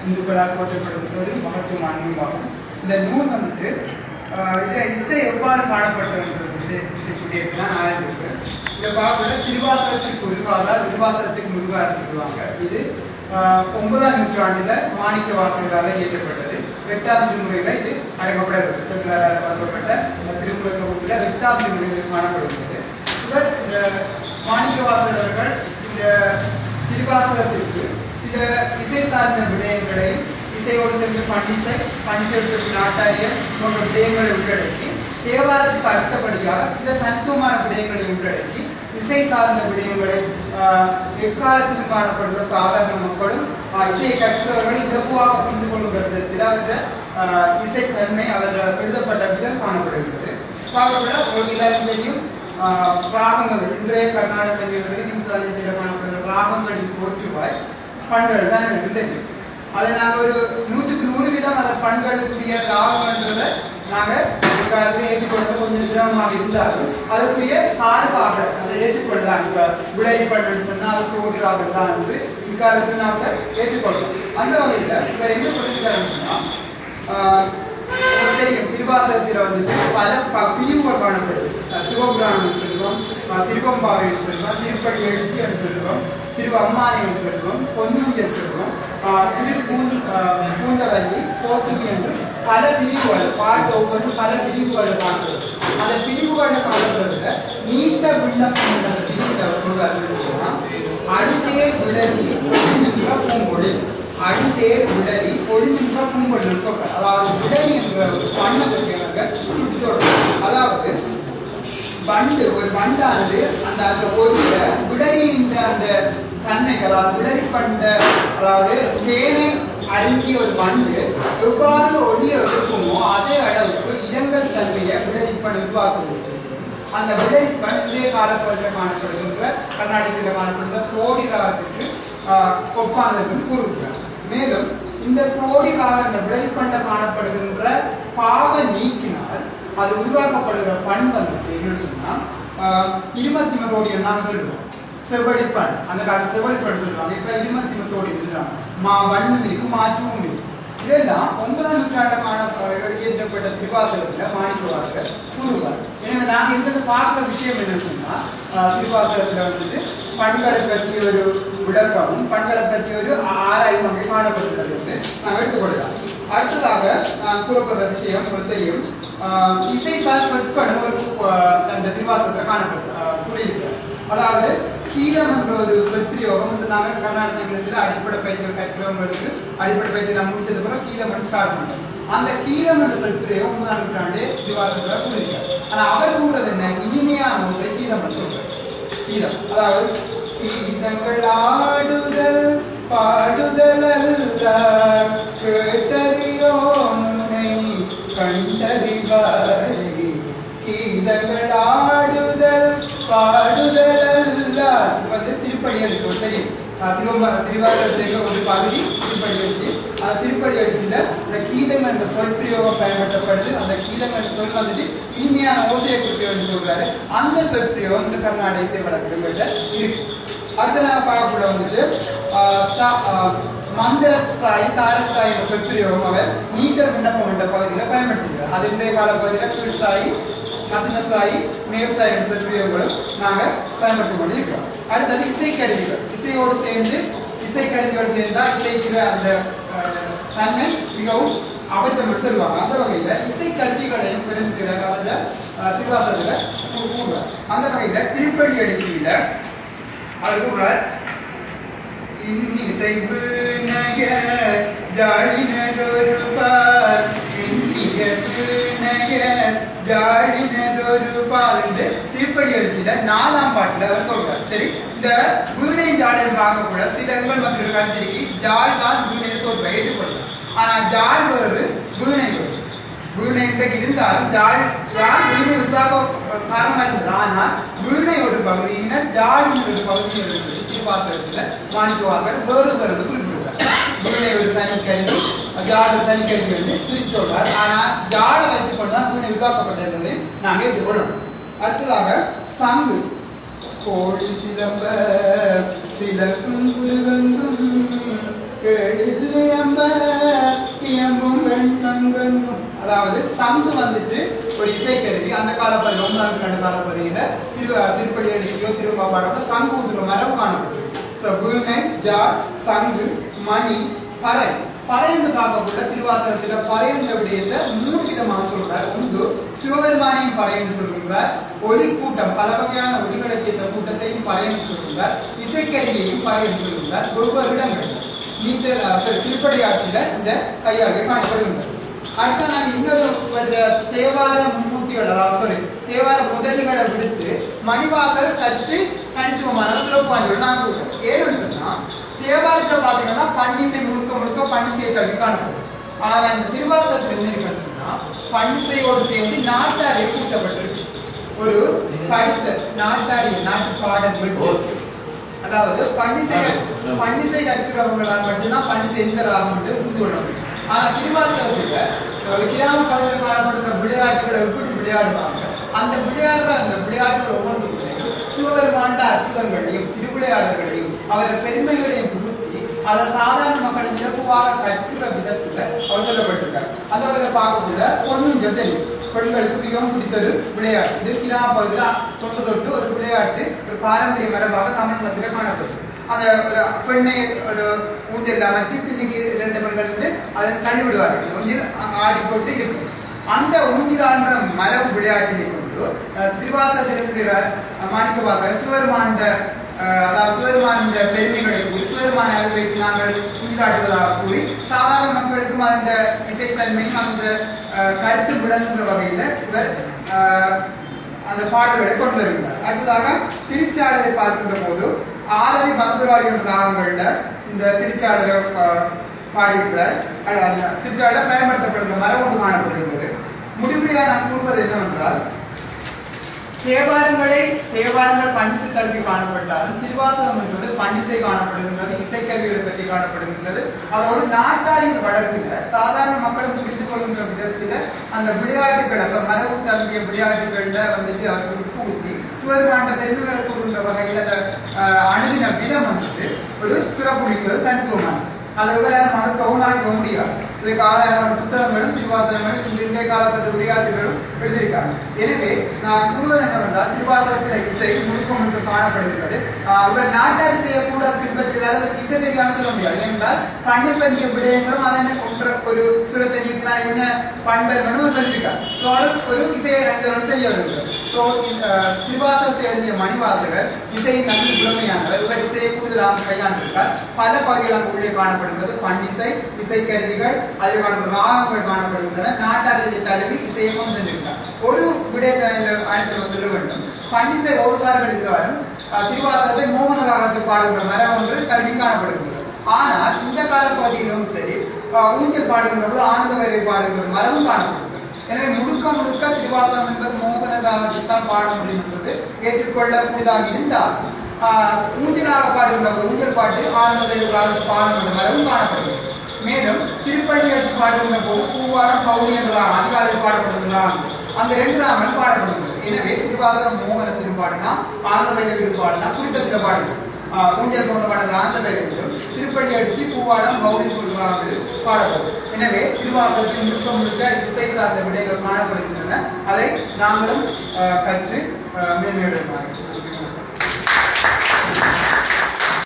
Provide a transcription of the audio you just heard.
இந்துக்களால் போற்றப்படுகின்றது மகத்துவமான நூலாகும். இந்த நூல் வந்துட்டு இதில் இசை எவ்வாறு காணப்பட்டிருக்கிறது இசைக்குடியிருக்குதான் நான் இருக்கிறேன். இதை பார்க்கல திருவாசகத்திற்கு உருவாதால் திருவாசகத்துக்கு முருகான்னு சொல்லுவாங்க. இது 9ஆம் நூற்றாண்டில் மாணிக்க வாசகரால் இயற்றப்பட்டது. 8ஆம் திருமுறையில் இது அடங்கப்படவில்லை. செவிலாரால் வழங்கப்பட்ட திருமுறை தொகுப்பில் 8ஆம் திருமுறையில் காணப்படுகிறது. இவர் இந்த மாணிக்க வாசகர்கள் இந்த திருவாசகத்திற்கு சில இசை சார்ந்த விடயங்களையும் இசையோடு சேர்ந்து பண்டிசையோடு சேர்ந்து நாட்டாரியர் போன்ற விடயங்களை உள்ளடக்கி தேவாரத்துக்கு அடுத்தபடியாக சில தனித்துவமான விடயங்களை உள்ளடக்கி இசை சார்ந்த விடயங்களை எக்காலத்தில் காணப்படுகிற சாதாரண மக்களும் இசையை கற்றவர்கள் இலகுவாக புரிந்து கொள்ளும் விதத்தில் அவர்கள் இசைத்தன்மை அவர்கள் எழுதப்பட்ட விதம் காணப்படுகிறது. உங்களுக்கு எல்லாரும் தெரியும் ராகங்கள் இன்றைய கர்நாடக சங்கீதத்தில் இந்துஸ்தானி இசையில் காணப்படுகிற ராகங்களின் தோற்றுவாய் பண்கள் தான் எனக்கு தெரியும். அதை நாங்கள் ஒரு 100% அந்த பண்களுக்குரிய ராகங்கன்றதை நாங்கள் இக்காலத்தில் ஏற்றுக்கொள்வது கொஞ்சம் சிரமமாக இருந்தாலும் அதுக்குரிய சார்பாக அதை ஏற்றுக்கொள்ளலாம். இப்போ விளையாடி பண்ணுன்னு சொன்னால் அது தோற்று ராகம் தான் வந்து இக்காலத்தில் நாங்கள் ஏற்றுக்கொள்ளலாம். அந்த வகையில் இவர் என்ன சொல்லியிருக்காருன்னு சொன்னால் திருவாசகத்தில் வந்துட்டு பல பிரிவுகள் காணப்படுது. சிவபுராணம் சொல்லுவோம், திருவம்பாவைன்னு சொல்லுவோம், திருப்படி எழுச்சின்னு சொல்லுவோம், திருவம்மானை சொல்லுவோம், பொன்னுஞ்சல் சொல்லுவோம், பூந்தவல்லி போத்துவி என்று பல பிரிவுகள் பாட்டு ஒவ்வொன்றும் பல பிரிவுகள் காணப்படுது. அந்த பிரிவுகளை காணப்படுறதுல நீட்ட விண்ணப்பம் என்ற பிரிவில் அவர் சொல்றாருன்னா அடித்தேர் விளரி நின்ற பூங்கொழி அடித்தேர் விளரி ஒளிநின்ற பூங்கொழி சொல்றார். அதாவது விளரி என்ற ஒரு பண்ணை பற்றி சுட்டி சொல்றாங்க. அதாவது வண்டு ஒரு வண்டானது அந்த அந்த ஒளிய விளரின்ற அந்த தன்மைக்கு அதாவது விளரி பண்ட அதாவது தேனை அருந்திய ஒரு வண்டு எவ்வாறு ஒளியை எடுக்குமோ அதே அளவுக்கு இரங்கல் தன்மையை விளரிப்பன் உருவாக்குது சொல்லி அந்த விளரிப்பன் இன்றைய காலப்பகுதியில் காணப்படுகின்ற கர்நாடகத்தில் காணப்படுகின்ற கோடி ராகத்துக்கு ஒப்பானதற்கு கூறுகிறார். மேலும் இந்த கோடி ராக அந்த விளரிப்பண்ட காணப்படுகின்ற பாவ நீக்கினால் அது உருவாக்கப்படுகிற பண் வந்துட்டு என்னன்னு சொன்னா இருமத்திமத்தோடி நாங்கள் சொல்லுவோம் செவ்வழிப்பண். அந்த காலத்தில் செவ்வழிப்பண் சொல்லுவாங்க. இப்ப இருமத்திமத்தோடி சொல்லுவாங்க. வண்ணும் இருக்கு மாற்றமும் இருக்கு. இதெல்லாம் 9ஆம் நூற்றாண்டுக்கான வெளியேற்றப்பட்ட திருவாசகத்தில் மாணிக்க வாசகர் கூறுவார். எனவே நாங்கள் இதில் பார்க்குற விஷயம் என்னன்னு சொன்னா திருவாசகத்தில் வந்துட்டு பண்களை பற்றி ஒரு விளக்கமும் பண்களை பற்றி ஒரு ஆராய்வு அங்கே காணப்பட்டுள்ளது என்று நாங்கள் எடுத்துக்கொள்ளலாம். அடுத்ததாக நான் கூறப்படுற விஷயம் உங்களுக்கு தெரியும். இசைசார் சொற்களும் ஒரு அந்த திருவாசகத்தில் காணப்பட்டு கூறியிருக்கிறார். அதாவது கீதம் என்ற ஒரு சொற்பிரயோகம் வந்து நாங்கள் கர்நாடக சங்கீதத்தில் அடிப்படை பயிற்சிகள் கற்கிறவங்களுக்கு அடிப்படை பயிற்சி நான் முடிச்சது பிறகு கீதம் ஸ்டார்ட் பண்ணுறோம். அந்த கீதம் என்ற சொற்பிரயோகம் 9ஆம் நூற்றாண்டு திருவாசகத்தில் கூறியிருக்கார். ஆனால் அவர் கூறுறது என்ன இனிமையான ஓசை கீதம் சொல்றார். கீதம் அதாவது கீதங்கள் ஆடுதல் பாடுதல் அல்ல கேட்டறியோ முனை கண்டறிவாய் கீதங்கள் ஆடுதல் பாடுதல் அல்ல வந்து திருப்படி அடிச்சு தெரியும். திருவாசகத்தில் ஒரு பகுதி திருப்படி அடிச்சு அந்த திருப்படி அடிச்சுல இந்த கீதங்கள் என்ற சொல் பிரயோகம் பயன்படுத்தப்படுது. அந்த கீதங்கள் சொல் வந்துட்டு இனிமையான ஓசையை குறிப்பிட்டு சொல்றாரு. அந்த சொல் பிரயோகம் இந்த கர்நாடக இசை வழக்குகள்ல இருக்கு. அடுத்த நான் பார்க்கக்கூட வந்துட்டு மந்திரஸ்தாயி தாரஸ்தாயி என்ற சொல் பிரயோகம் அவர் நீட்டர் விண்ணப்பம் என்ற பகுதியில் பயன்படுத்திக்கிறார். அது இன்றைய கால பகுதியில் கீழ்ஸ்தாயி மத்தியஸ்தாயி மேற்சாயி என்ற சொல் பிரயோகங்களும் நாங்கள் பயன்படுத்தி கொண்டு இருக்கிறோம். அடுத்தது இசைக்கருவிகள். இசையோடு சேர்ந்து இசைக்கருவிகள் சேர்ந்தால் இசைக்கிற அந்த தன்மை மிகவும் அவசியம் சொல்லுவாங்க. அந்த வகையில் இசைக்கருவிகளையும் பெருந்துகிற அதில் திருவாசகத்தில் கூறுவார். அந்த வகையில் திருப்படி எழுச்சியில் அவர் கூறுவார் இன்னிசைவு நய ஜாடினொருபார் இன்னியவு நய ஜாடினொருபார் என்று திருப்படி எழுச்சியில 4ஆம் பாட்டுல அவர் சொல்றார். சரி, இந்த வீணை ஜாடின்னு பார்க்க கூட சில எங்கள் மக்கள் கருத்திருக்கு ஜால் தான் வீணை தோற்ற ஏற்றுக்கொள்ளும். ஆனா ஜால் வேறு வீணை வேறு. வீணை இருந்தாலும் ஜால் வீணை உருவாக்க காரணமாக இருந்தது. ஆனால் வீணை ஒரு பகுதியினர் ஜாடியின் ஒரு பகுதியில் சொல்லி திருவாசகத்தில் மாணிக்க வாசகர் வேறு வருவது குறிப்பிடுறார். வீணை ஒரு தனி கல்வி ஜாடு ஒரு தனி கல்வி வந்து பிரித்து சொல்றார். ஆனால் ஜாடை வைத்துக் கொண்டுதான் வீணை உருவாக்கப்பட்டதை நாங்கள் ஏற்றுக்கொள்ளணும். அடுத்ததாக சங்கு கோழி சிலம்ப சிலக்கும் குருகந்தும் அதாவது சங்கு வந்துட்டு ஒரு இசைக்கருவி. அந்த காலப்பகுதியில் 1ஆம் நூற்றாண்டு காலப்பகுதியில திருப்படி அடிக்கையோ திரும்பாடோ சங்கு ஊதுற மரபு காணப்பட்டது. ஸோ வீணை, ஜாட், சங்கு, மணி, பறை. பறைன்னு பார்க்கக்கூட திருவாசகத்தில் பறைன்ற விடயத்தை 3 விதமாக சொல்றார். ஒன்று சிவபெருமானையும் பறைன்னு சொல்கின்றார், ஒலி கூட்டம் பல வகையான ஒலிகளை சேர்ந்த கூட்டத்தையும் பறைன்னு சொல்கின்றார், இசைக்கருவியையும் பறைன்னு சொல்கின்றார். ஒவ்வொரு இடங்கள் திருப்படி ஆட்சியில இந்த கையாளர்கள் காணப்படுகின்றது. அடுத்த நாங்கள் இன்னொரு தேவார மும்மூர்த்திகள், அதாவது தேவார முதலிகளை விடுத்து மணிவாசகர் சற்று தனித்துவமான சிறப்பு வாய்ந்தவர்கள் நான் கூறுறோம். ஏன்னு சொன்னா தேவாரத்தில் பார்த்தீங்கன்னா பன்னிசை முழுக்க பன்னிசையை தள்ளி காணப்படும். ஆனால் இந்த திருவாசகத்தில் என்ன இருக்குன்னு சொன்னா பன்னிசையோடு சேர்ந்து நாட்டாரை கூட்டப்பட்டிருக்கு. ஒரு படித்த நாட்டாரிய நாட்டு பாடல் விட்டு, அதாவது பன்னிசை கற்கிறவங்களால் மட்டும்தான் பன்னிசை எந்த ராகம் புரிந்து கொள்ள முடியும். ஆனா திருவாசகத்துல ஒரு கிராம பகுதியில் காணப்படுகிற விளையாட்டுகளை எப்படி விளையாடுவாங்க, அந்த விளையாட்டுகள் ஒவ்வொன்றும் சிவபெருமாண்ட அற்புதங்களையும் திருவிளையாடல்களையும் அவர்கள் பெருமைகளையும் புகுத்தி அதை சாதாரண மக்கள் இலகுவாக கற்கிற விதத்துல அவர் சொல்லப்பட்டிருக்கார். அந்த வகையில் பார்க்கக்கூட பொன்னும் தெரியும், பெண்களுக்கு மிகவும் பிடித்தது விளையாட்டு. இது கிராம பகுதியில் தொட்டு ஒரு விளையாட்டு, ஒரு பாரம்பரிய மரபாக தமிழ் மத்தியில் காணப்படுது. அந்த ஒரு பெண்ணை ஒரு ஊஞ்சல் அமைத்து பின்னுக்கு 2 பெண்கள் இருந்து அதை தள்ளி விடுவார்கள். ஊஞ்சல் ஆடிக்கொண்டு இருக்கும். அந்த ஊஞ்சிலான்ற மரபு விளையாட்டினை கொண்டு திருவாசகத்தில் இருக்கிற மாணிக்க வாசகர் சிவபெருமாண்ட, அதாவது சிவபெருமான் பெருமைகளை கூறி சிவபெருமான வைத்து நாங்கள் ஊஞ்சிலாட்டுவதாக கூறி சாதாரண மக்களுக்கும் அந்த இசைத்தன்மையும் அந்த கருத்து விளங்குகிற வகையில் இவர் அந்த பாடல்களை கொண்டு வருகிறார். அடுத்ததாக திருச்சாடலை பார்க்கின்ற போது ஆரவி பந்துராளியின் ராகங்கள்ல இந்த திருச்சாடலை பாடியிருக்கிற திருச்சாடலை பயன்படுத்தப்படுகிற மரம் ஒன்று காணப்படுகின்றது. முடிவுரையாக நான் கூறுவது என்னவென்றால் தேவாரங்கள் பன்னிசை தழுவி காணப்பட்டாலும் திருவாசகம் என்பது பன்னிசை காணப்படுகின்றது, இசைக்கருவிகளை பற்றி காணப்படுகின்றது. அதோடு நாட்டாரின் வழக்கில் சாதாரண மக்களும் புரிந்து கொள்கின்ற விதத்தில் அந்த விளையாட்டுகளை மரபு தழுவிய விளையாட்டுகள்ல வந்துட்டு அவர்கள் புகுத்தி சிவபெருமாண்ட பெருமைகளை கூறுகின்ற வகையில் அந்த அணுகின விதம் வந்துட்டு ஒரு சிறப்பு மிக்கது, தனித்துவமானது. அதை விவரம் மறுக்கவும் முடியாது. இதுக்கு ஆதாரமான புத்தகங்களும் திருவாசகங்களும் இன்றைய காலப்பட்ட உரையாசிரியர்களும் எழுதியிருக்காங்க. எனவே நான் கூறுவது என்னவென்றால் திருவாசகத்தில் இசை முழுக்க காணப்படுகிறது. இவர் நாட்டார் இசையை கூட பின்பற்றியதால் இசை தெரியாமல் சொல்ல முடியாது. ஏனென்றால் பண்பு பற்றிய விடயங்களும் அதை ஒரு சுரத்தை நீக்கினால் என்ன பண்பு சொல்லியிருக்கார். ஸோ ஒரு இசையை தெரிய வருகிறது. ஸோ திருவாசகத்தை எழுதிய மணிவாசகர் இசையின் நல்ல புலமையானவர். இவர் இசையை கூடுதலாக கையாண்டிருக்கார். பல பகுதிகளாக உள்ளே காணப்படுகிறது. பன்னிசை, இசைக்கருவிகள், அதில் காணப்படும் ராகங்கள் காணப்படுகின்றன. நாட்டாரியை தழுவி இசையை கொண்டு சென்றிருக்கார். ஒரு விடயத்தை ஆயத்தில் சொல்ல வேண்டும். பன்னிசை ஓதுவார்கள் இருந்தாலும் திருவாசகத்தை மோகன ராகத்தில் பாடுகிற மரம் ஒன்று கல்வி காணப்படுகிறது. ஆனால் இந்த கால பகுதியிலும் சரி ஊஞ்சல் பாடுகின்ற போது ஆனந்த வரை பாடுகிற மரமும் காணப்படுகிறது. எனவே முழுக்க திருவாசகம் என்பது மோகன ராகத்தில் தான் பாட முடியும் என்பது ஏற்றுக்கொள்ளக்கூடியதாக இருந்தால் ஊஞ்சலாக பாடுகின்ற ஊஞ்சல் பாட்டு ஆனந்த வரை பாடுகின்ற மரமும் காணப்படுகிறது. மேலும் திருப்பள்ளி அடித்து பாடுகின்ற போது பூவாடம் பௌனி என்றால் அதிகாலையில் பாடப்படுகிறான். அந்த 2 ராகங்களும் பாடப்படுகிறது. எனவே திருவாசகம் மோகன திருப்பாடுனா ஆனந்த வைரவிலும் பாடுனா குறித்த சில பாடல்கள் ஊஞ்சல் போன்ற பாடல்கள் ஆனந்த வைரவிலும், திருப்பள்ளி அடித்து பூவாடம் பௌனி சொல்றார்கள் பாடப்படும். எனவே திருவாசகத்தின் முழுக்க இசை சார்ந்த விடைகள் காணப்படுகின்றன. அதை நாங்களும் கற்று மேன்மையுடன்